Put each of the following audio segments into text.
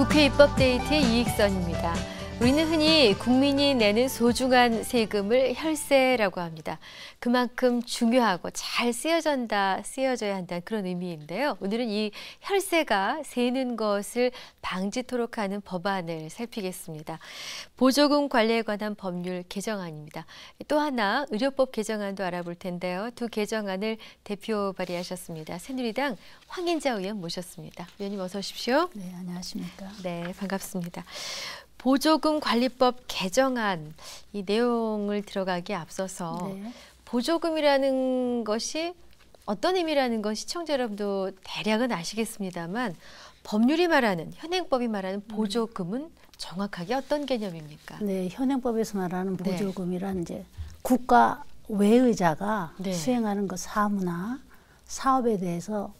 국회 입법데이트의 이익선입니다. 우리는 흔히 국민이 내는 소중한 세금을 혈세라고 합니다. 그만큼 중요하고 잘 쓰여져야 한다는 그런 의미인데요. 오늘은 이 혈세가 새는 것을 방지토록 하는 법안을 살피겠습니다. 보조금 관리에 관한 법률 개정안입니다. 또 하나 의료법 개정안도 알아볼 텐데요. 두 개정안을 대표 발의하셨습니다. 새누리당 황인자 의원 모셨습니다. 의원님 어서 오십시오. 네, 안녕하십니까. 네, 반갑습니다. 보조금 관리법 개정안 이 내용을 들어가기에 앞서서 네. 보조금이라는 것이 어떤 의미라는 건 시청자 여러분도 대략은 아시겠습니다만 법률이 말하는 현행법이 말하는 보조금은 정확하게 어떤 개념입니까? 네, 현행법에서 말하는 네. 보조금이란 이제 국가 외의자가 네. 수행하는 그 사무나 사업에 대해서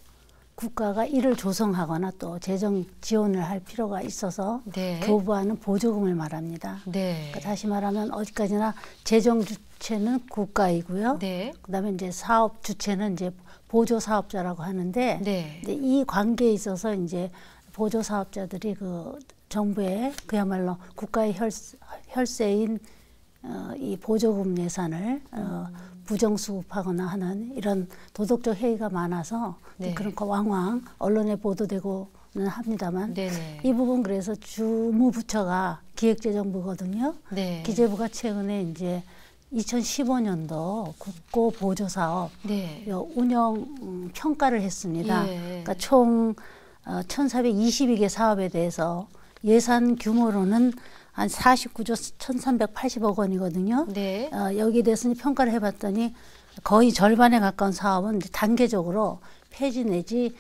국가가 이를 조성하거나 또 재정 지원을 할 필요가 있어서 네. 교부하는 보조금을 말합니다. 네. 그러니까 다시 말하면 어디까지나 재정 주체는 국가이고요. 네. 그다음에 이제 사업 주체는 이제 보조 사업자라고 하는데 네. 이제 이 관계에 있어서 이제 보조 사업자들이 그 정부의 그야말로 국가의 혈세인 이 보조금 예산을 부정수급하거나 하는 이런 도덕적 해이가 많아서 네. 그런 거 왕왕 언론에 보도되고는 합니다만 네네. 이 부분 그래서 주무부처가 기획재정부거든요. 네. 기재부가 최근에 이제 2015년도 국고 보조 사업 네. 운영 평가를 했습니다. 예. 그러니까 총 1,422개 사업에 대해서 예산 규모로는 한 49조 1,380억 원이거든요. 네. 여기에 대해서 평가를 해봤더니 거의 절반에 가까운 사업은 이제 단계적으로 폐지 내지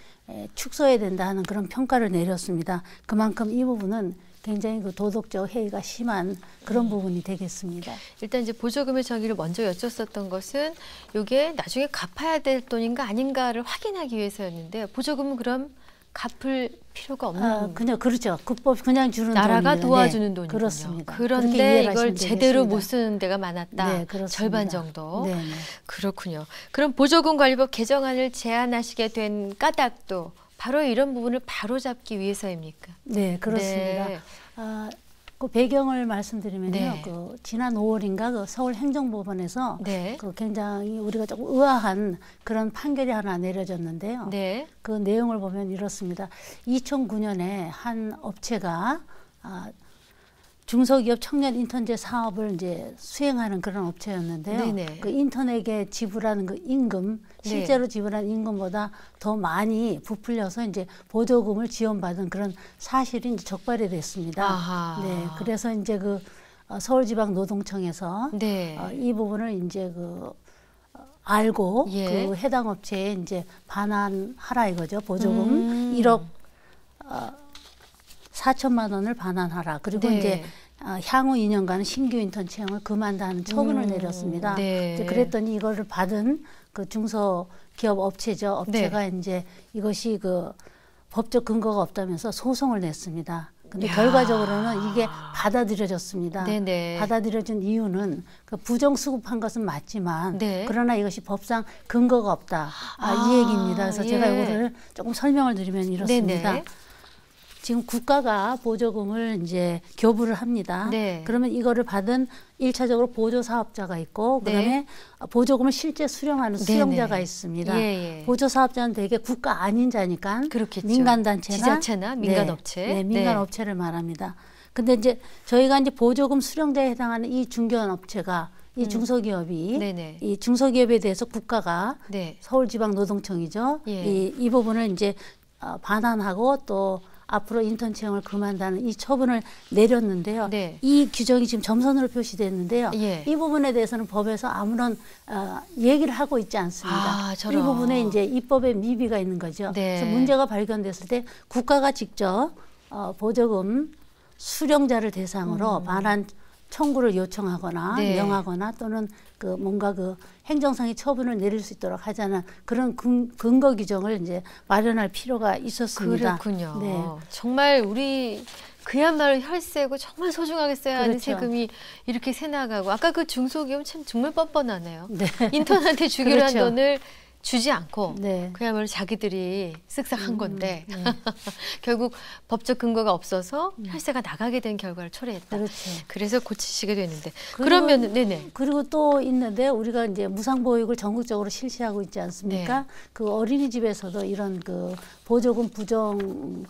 축소해야 된다 하는 그런 평가를 내렸습니다. 그만큼 이 부분은 굉장히 그 도덕적 해이가 심한 그런 부분이 되겠습니다. 일단 이제 보조금의 정의를 먼저 여쭙었던 것은 이게 나중에 갚아야 될 돈인가 아닌가를 확인하기 위해서였는데 보조금은 그럼 갚을 필요가 없는 그냥 그렇죠. 국법 그냥 주는 나라가 돈입니다. 도와주는 네, 돈이군요. 그렇습니다. 그런데 이걸 제대로 되겠습니다. 못 쓰는 데가 많았다. 네, 그렇습니다. 절반 정도. 네, 네. 그렇군요. 그럼 보조금 관리법 개정안을 제안하시게 된 까닭도 바로 이런 부분을 바로잡기 위해서입니까? 네, 그렇습니다. 네. 그 배경을 말씀드리면요. 네. 그 지난 5월인가 그 서울행정법원에서 네. 그 굉장히 우리가 조금 의아한 그런 판결이 하나 내려졌는데요. 네. 그 내용을 보면 이렇습니다. 2009년에 한 업체가 중소기업 청년 인턴제 사업을 이제 수행하는 그런 업체였는데요. 네네. 그 인턴에게 지불하는 그 임금, 실제로 지불한 임금보다 더 많이 부풀려서 이제 보조금을 지원받은 그런 사실이 이제 적발이 됐습니다. 아하. 네, 그래서 이제 그 서울지방노동청에서 네. 이 부분을 이제 알고 예. 그 해당 업체에 이제 반환하라 이거죠. 보조금 1억 4천만 원을 반환하라. 그리고 네. 이제 향후 2년간 신규 인턴 채용을 금한다는 처분을 내렸습니다. 네. 이제 그랬더니 이거를 받은 그 중소기업 업체죠. 업체가 이제 이것이 그 법적 근거가 없다면서 소송을 냈습니다. 근데 야. 결과적으로는 이게 받아들여졌습니다. 네네. 받아들여진 이유는 그 부정수급한 것은 맞지만 네. 그러나 이것이 법상 근거가 없다. 이 얘기입니다. 그래서 제가 예. 이거를 조금 설명을 드리면 이렇습니다. 네네. 지금 국가가 보조금을 이제 교부를 합니다. 네. 그러면 이거를 받은 1차적으로 보조 사업자가 있고 그다음에 네. 보조금을 실제 수령하는 네네. 수령자가 있습니다. 예. 보조 사업자는 대개 국가 아닌 자니까 그렇겠죠. 민간단체나 지자체나 민간업체. 네, 민간업체를 말합니다. 근데 이제 저희가 이제 보조금 수령자에 해당하는 이 중견업체가 이 중소기업이 네네. 이 중소기업에 대해서 국가가 네. 서울지방노동청이죠. 예. 이 부분을 이제 반환하고 또 앞으로 인턴 채용을 금한다는 이 처분을 내렸는데요. 네. 이 규정이 지금 점선으로 표시됐는데요. 예. 이 부분에 대해서는 법에서 아무런 얘기를 하고 있지 않습니다. 저런. 이 부분에 이제 입법에 미비가 있는 거죠. 네. 그래서 문제가 발견됐을 때 국가가 직접 보조금 수령자를 대상으로 반환 청구를 요청하거나 네. 명하거나 또는 그 뭔가 그 행정상의 처분을 내릴 수 있도록 하자는 그런 근거 규정을 이제 마련할 필요가 있었습니다. 그렇군요. 네. 정말 우리 그야말로 혈세고 정말 소중하게 써야 하는 그렇죠. 세금이 이렇게 새 나가고 아까 그 중소기업 참 정말 뻔뻔하네요. 네. 인턴한테 주기로 한 그렇죠. 돈을 주지 않고 네. 그야말로 자기들이 쓱싹 한 건데 결국 법적 근거가 없어서 혈세가 나가게 된 결과를 초래했다. 그렇죠. 그래서 고치시게 됐는데 그러면 네네. 그리고 또 있는데 우리가 이제 무상보육을 전국적으로 실시하고 있지 않습니까? 네. 그 어린이집에서도 이런 그 보조금 부정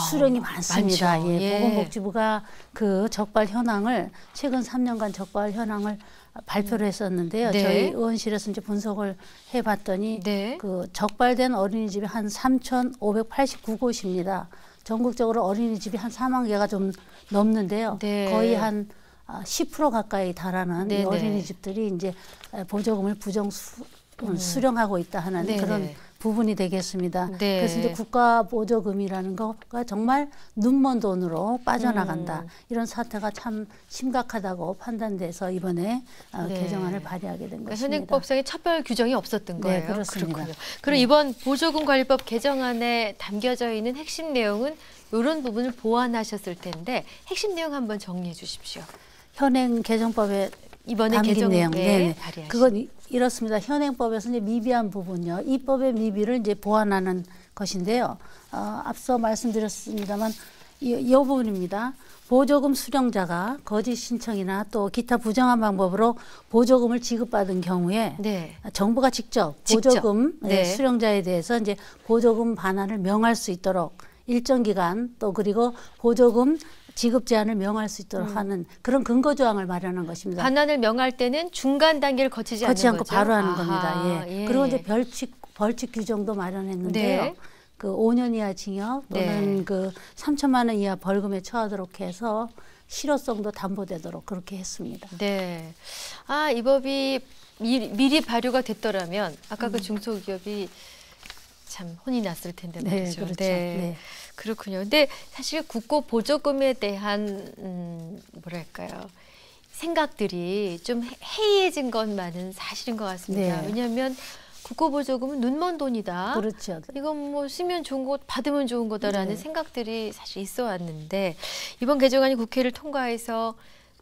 수령이 많습니다. 많죠. 예, 예. 보건복지부가 그 적발 현황을 최근 3년간 적발 현황을 발표를 했었는데요. 네. 저희 의원실에서 이제 분석을 해봤더니 네. 그 적발된 어린이집이 한 3,589곳입니다. 전국적으로 어린이집이 한 4만 개가 좀 넘는데요. 네. 거의 한 10% 가까이 달하는 이 네네. 어린이집들이 이제 보조금을 수령하고 있다 하는 네네. 그런 부분이 되겠습니다. 네. 그래서 이제 국가 보조금이라는 거가 정말 눈먼 돈으로 빠져나간다. 이런 사태가 참 심각하다고 판단돼서 이번에 네. 개정안을 발의하게 된 그러니까 것입니다. 현행법상에 차별 규정이 없었던 네, 거예요. 그렇습니다. 그렇군요. 그럼 이번 보조금 관리법 개정안에 담겨져 있는 핵심 내용은 이런 부분을 보완하셨을 텐데 핵심 내용 한번 정리해 주십시오. 현행 개정법에 이번에 담긴 개정에 내용, 네네. 발의하신. 그건 이렇습니다. 현행법에서 이제 미비한 부분요, 입법의 미비를 이제 보완하는 것인데요. 앞서 말씀드렸습니다만 이 부분입니다. 보조금 수령자가 거짓 신청이나 또 기타 부정한 방법으로 보조금을 지급받은 경우에 네. 정부가 직접 보조금 네. 수령자에 대해서 이제 보조금 반환을 명할 수 있도록 일정 기간 또 그리고 보조금 지급 제한을 명할 수 있도록 하는 그런 근거 조항을 마련한 것입니다. 반환을 명할 때는 중간 단계를 거치지 않고 거죠? 바로 하는 아하, 겁니다. 예. 예. 그리고 이제 벌칙 규정도 마련했는데요. 네. 그 5년 이하 징역 또는 네. 그 3천만 원 이하 벌금에 처하도록 해서 실효성도 담보되도록 그렇게 했습니다. 네. 이 법이 미리 발효가 됐더라면 아까 그 중소기업이 참 혼이 났을 텐데 네, 말이죠. 그렇죠. 네. 네. 그렇군요. 근데 사실 국고 보조금에 대한 뭐랄까요? 생각들이 좀 해이해진 것만은 사실인 것 같습니다. 네. 왜냐하면 국고 보조금은 눈먼 돈이다. 그렇죠. 이건 뭐 쓰면 좋은 거 받으면 좋은 거다라는 네. 생각들이 사실 있어 왔는데 이번 개정안이 국회를 통과해서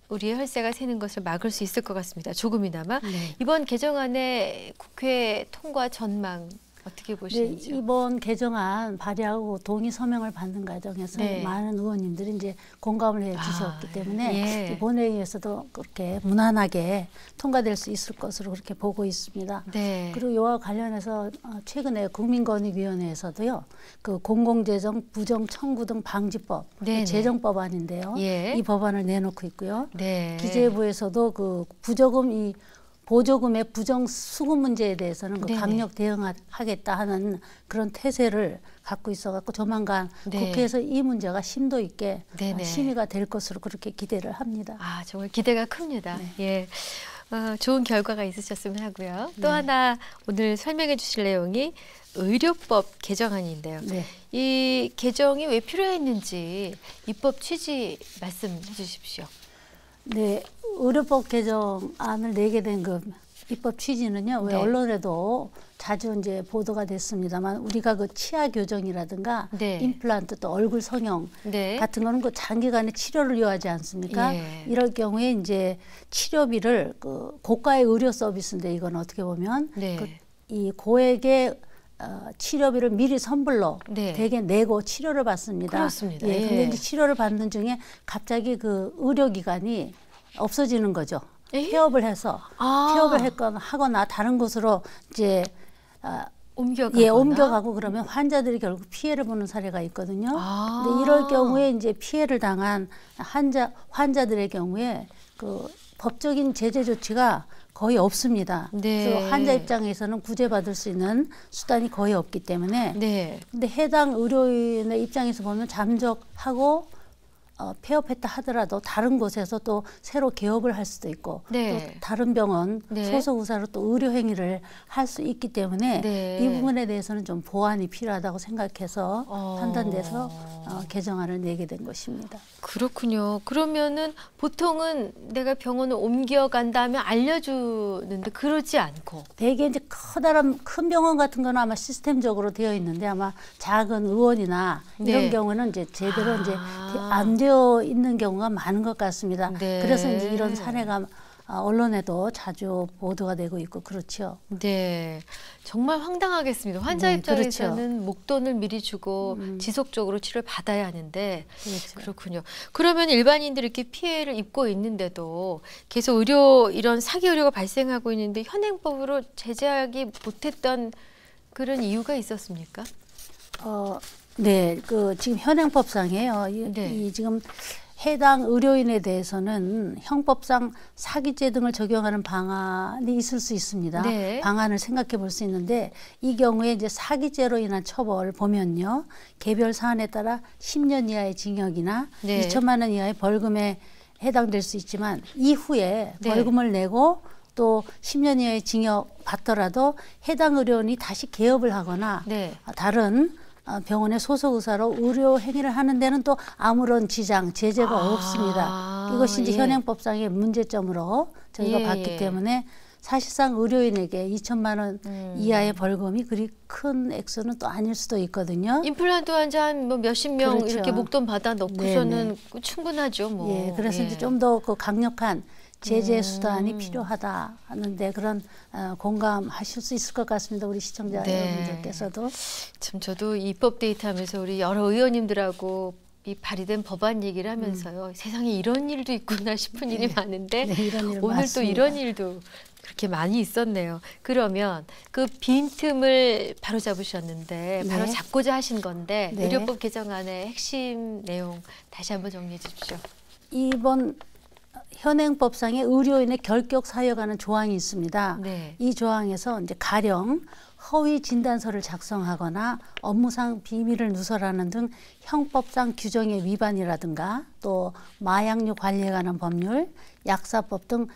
우리의 혈세가 새는 것을 막을 수 있을 것 같습니다. 조금이나마. 네. 이번 개정안의 국회 통과 전망 어떻게 네, 보시는지요? 이번 개정안 발의하고 동의 서명을 받는 과정에서 네. 많은 의원님들이 이제 공감을 해 주셨기 때문에 예. 본회의에서도 그렇게 무난하게 통과될 수 있을 것으로 그렇게 보고 있습니다. 네. 그리고 이와 관련해서 최근에 국민권익위원회에서도요, 그 공공재정 부정 청구 등 방지법 네네. 제정법안인데요, 예. 이 법안을 내놓고 있고요. 네. 기재부에서도 그 보조금의 부정 수급 문제에 대해서는 그 네네. 강력 대응하겠다 하는 그런 태세를 갖고 있어갖고 조만간 네. 국회에서 이 문제가 심도 있게 네네. 심의가 될 것으로 그렇게 기대를 합니다. 정말 기대가 큽니다. 네. 예. 좋은 결과가 있으셨으면 하고요. 또 하나 오늘 설명해 주실 내용이 의료법 개정안인데요. 네. 이 개정이 왜 필요했는지 입법 취지 말씀해 주십시오. 네, 의료법 개정안을 내게 된 그 입법 취지는요. 왜 네. 언론에도 자주 이제 보도가 됐습니다만 우리가 그 치아 교정이라든가 네. 임플란트 또 얼굴 성형 네. 같은 거는 그 장기간의 치료를 요하지 않습니까? 예. 이럴 경우에 이제 치료비를 그 고가의 의료 서비스인데 이건 어떻게 보면 네. 이 고액의 치료비를 미리 선불로 네. 대개 내고 치료를 받습니다. 그렇습니다. 예, 예. 근데 이제 치료를 받는 중에 갑자기 그 의료기관이 없어지는 거죠. 폐업을 해서 폐업을 하거나 다른 곳으로 이제 옮겨가고 그러면 환자들이 결국 피해를 보는 사례가 있거든요. 근데 이럴 경우에 이제 피해를 당한 환자들의 경우에 그 법적인 제재 조치가 거의 없습니다. 네. 그래서 환자 입장에서는 구제받을 수 있는 수단이 거의 없기 때문에. 네. 근데 해당 의료인의 입장에서 보면 잠적하고 폐업했다 하더라도 다른 곳에서 또 새로 개업을 할 수도 있고 네. 또 다른 병원 네. 소속 의사로 또 의료 행위를 할 수 있기 때문에 네. 이 부분에 대해서는 좀 보완이 필요하다고 생각해서 판단돼서 개정안을 내게 된 것입니다. 그렇군요. 그러면은 보통은 내가 병원을 옮겨간 다음에 알려주는데 그러지 않고 대개 이제 커다란 큰 병원 같은 거는 아마 시스템적으로 되어 있는데 아마 작은 의원이나 이런 네. 경우는 이제 제대로 이제 안 되어 있는 경우가 많은 것 같습니다. 네. 그래서 이제 이런 사례가 언론에도 자주 보도가 되고 있고 그렇죠. 네, 정말 황당하겠습니다. 환자 입장에서는 그렇죠. 목돈을 미리 주고 지속적으로 치료를 받아야 하는데 그렇죠. 그렇군요. 그러면 일반인들이 이렇게 피해를 입고 있는데도 계속 의료 이런 사기 의료가 발생하고 있는데 현행법으로 제재하기 못했던 그런 이유가 있었습니까? 네, 지금 현행법상에요. 네. 이 지금 해당 의료인에 대해서는 형법상 사기죄 등을 적용하는 방안이 있을 수 있습니다. 네. 방안을 생각해 볼 수 있는데 이 경우에 이제 사기죄로 인한 처벌 보면요. 개별 사안에 따라 10년 이하의 징역이나 네. 2천만 원 이하의 벌금에 해당될 수 있지만 이후에 네. 벌금을 내고 또 10년 이하의 징역 받더라도 해당 의료인이 다시 개업을 하거나 네. 다른 병원의 소속 의사로 의료 행위를 하는 데는 또 아무런 지장, 제재가 없습니다. 이것이 이제 예. 현행법상의 문제점으로 저희가 예, 봤기 예. 때문에 사실상 의료인에게 2천만 원 이하의 벌금이 그리 큰 액수는 또 아닐 수도 있거든요. 임플란트 환자 한 뭐 몇십 명 그렇죠. 이렇게 목돈 받아 넣고서는 충분하죠. 뭐. 예, 그래서 예. 이제 좀 더 그 강력한 제재 수단이 필요하다 하는데 그런 공감하실 수 있을 것 같습니다. 우리 시청자 네. 여러분들께서도. 참 저도 이 입법 데이트 하면서 우리 여러 의원님들하고 이 발의된 법안 얘기를 하면서요. 세상에 이런 일도 있구나 싶은 일이 많은데 네, 이런 일 오늘 또 많습니다. 이런 일도 그렇게 많이 있었네요. 그러면 그 빈틈을 바로 잡으셨는데 네. 바로 잡고자 하신 건데 네. 의료법 개정안의 핵심 내용 다시 한번 정리해 주십시오. 이번 현행법상의 의료인의 결격 사유하는 조항이 있습니다. 네. 이 조항에서 이제 가령 허위 진단서를 작성하거나 업무상 비밀을 누설하는 등 형법상 규정의 위반이라든가 또 마약류 관리에 관한 법률, 약사법 등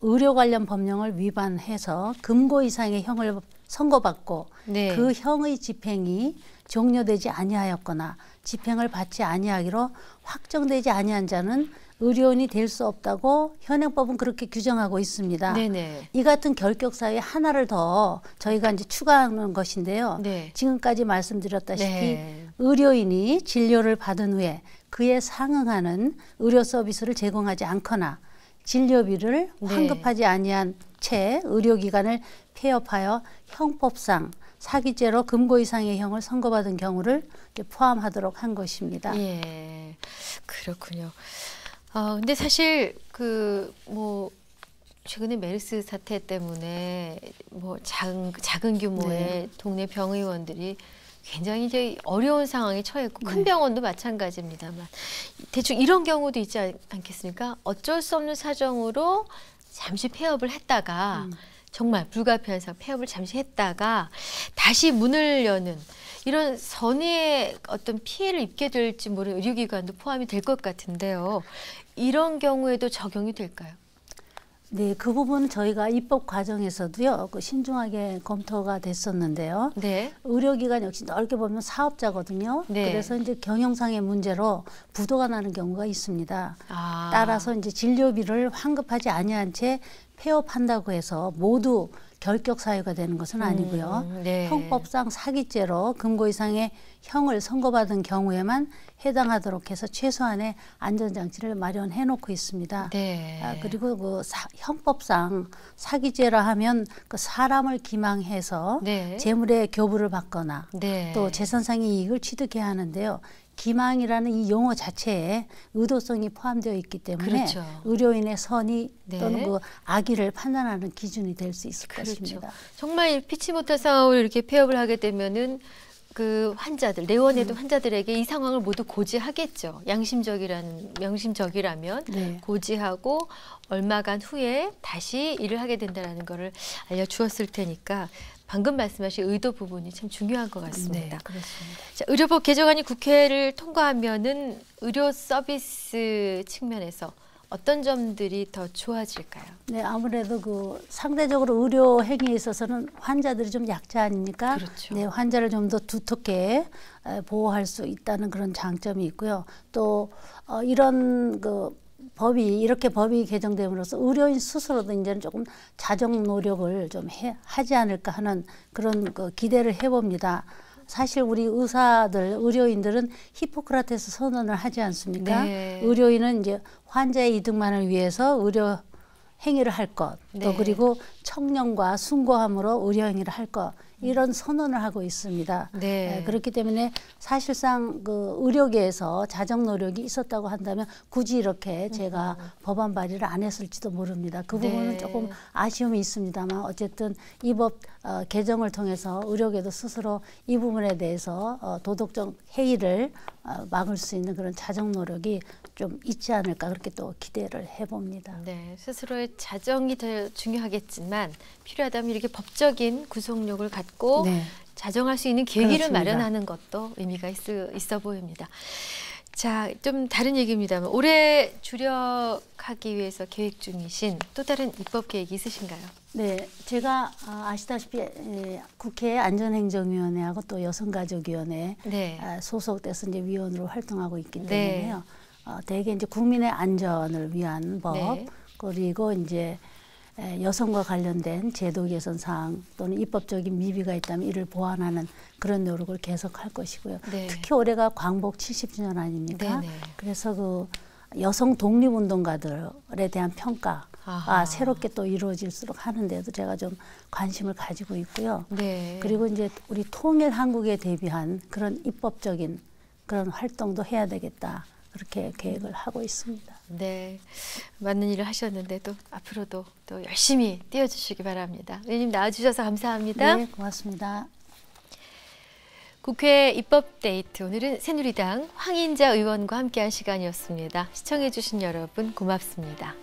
의료 관련 법령을 위반해서 금고 이상의 형을 선고받고 네. 그 형의 집행이 종료되지 아니하였거나 집행을 받지 아니하기로 확정되지 아니한 자는 의료인이 될 수 없다고 현행법은 그렇게 규정하고 있습니다. 네네. 이 같은 결격 사유에 하나를 더 저희가 이제 추가하는 것인데요. 네. 지금까지 말씀드렸다시피 네. 의료인이 진료를 받은 후에 그에 상응하는 의료 서비스를 제공하지 않거나 진료비를 네. 환급하지 아니한 채 의료기관을 폐업하여 형법상 사기죄로 금고 이상의 형을 선고받은 경우를 이제 포함하도록 한 것입니다. 예, 그렇군요. 근데 사실 뭐 최근에 메르스 사태 때문에 뭐 작은 규모의 네. 동네 병의원들이 굉장히 이제 어려운 상황에 처했고 큰 네. 병원도 마찬가지입니다만 대충 이런 경우도 있지 않겠습니까? 어쩔 수 없는 사정으로 잠시 폐업을 했다가 정말 불가피한 상황 폐업을 잠시 했다가 다시 문을 여는 이런 선의의 어떤 피해를 입게 될지 모르는 의료기관도 포함이 될 것 같은데요. 이런 경우에도 적용이 될까요? 네, 그 부분은 저희가 입법 과정에서도요, 신중하게 검토가 됐었는데요. 네. 의료기관 역시 넓게 보면 사업자거든요. 네. 그래서 이제 경영상의 문제로 부도가 나는 경우가 있습니다. 아. 따라서 이제 진료비를 환급하지 아니한 채 폐업한다고 해서 모두 결격 사유가 되는 것은 아니고요. 네. 형법상 사기죄로 금고 이상의 형을 선고받은 경우에만 해당하도록 해서 최소한의 안전장치를 마련해 놓고 있습니다. 네. 그리고 형법상 사기죄라 하면 그 사람을 기망해서 네. 재물의 교부를 받거나 네. 또 재산상의 이익을 취득해야 하는데요. 기망이라는 이 용어 자체에 의도성이 포함되어 있기 때문에 그렇죠. 의료인의 선의 네. 또는 그 악의를 판단하는 기준이 될 수 있을 그렇죠. 것입니다. 정말 피치 못할 상황으로 이렇게 폐업을 하게 되면은 그 환자들 내원해도 환자들에게 이 상황을 모두 고지하겠죠. 명심적이라면 네. 고지하고 얼마간 후에 다시 일을 하게 된다는 것을 알려주었을 테니까 방금 말씀하신 의도 부분이 참 중요한 것 같습니다. 네, 그렇습니다. 자, 의료법 개정안이 국회를 통과하면은 의료 서비스 측면에서 어떤 점들이 더 좋아질까요? 네, 아무래도 상대적으로 의료 행위에 있어서는 환자들이 좀 약자 아닙니까? 그렇죠. 네, 환자를 좀 더 두텁게 보호할 수 있다는 그런 장점이 있고요. 또 이런 법이 개정됨으로써 의료인 스스로도 이제는 조금 자정 노력을 좀 하지 않을까 하는 그런 기대를 해봅니다. 사실 우리 의료인들은 히포크라테스 선언을 하지 않습니까? 네. 의료인은 이제 환자의 이득만을 위해서 의료 행위를 할 것, 또 네. 그리고 청렴과 숭고함으로 의료 행위를 할 것, 이런 선언을 하고 있습니다. 네. 그렇기 때문에 사실상 그 의료계에서 자정 노력이 있었다고 한다면 굳이 이렇게 제가 법안 발의를 안 했을지도 모릅니다. 그 부분은 네. 조금 아쉬움이 있습니다만 어쨌든 이 법 개정을 통해서 의료계도 스스로 이 부분에 대해서 도덕적 해이를 막을 수 있는 그런 자정 노력이 좀 있지 않을까 그렇게 또 기대를 해봅니다. 네, 스스로의 자정이 더 중요하겠지만 필요하다면 이렇게 법적인 구속력을 갖고 네. 자정할 수 있는 계기를 그렇습니다. 마련하는 것도 의미가 있어 보입니다. 자, 좀 다른 얘기입니다만 올해 주력하기 위해서 계획 중이신 또 다른 입법 계획이 있으신가요? 네, 제가 아시다시피 국회 안전행정위원회하고 또 여성가족위원회 네. 소속돼서 이제 위원으로 활동하고 있기 네. 때문에요. 대개 이제 국민의 안전을 위한 법 네. 그리고 이제 여성과 관련된 제도 개선 사항 또는 입법적인 미비가 있다면 이를 보완하는 그런 노력을 계속할 것이고요. 네. 특히 올해가 광복 70주년 아닙니까? 네네. 그래서 그 여성 독립운동가들에 대한 평가가 아하. 새롭게 또 이루어질수록 하는데도 제가 좀 관심을 가지고 있고요. 네. 그리고 이제 우리 통일 한국에 대비한 그런 입법적인 그런 활동도 해야 되겠다. 그렇게 계획을 하고 있습니다. 네, 많은 일을 하셨는데 또 앞으로도 또 열심히 뛰어주시기 바랍니다. 의원님 나와주셔서 감사합니다. 네, 고맙습니다. 국회 입법데이트 오늘은 새누리당 황인자 의원과 함께한 시간이었습니다. 시청해주신 여러분 고맙습니다.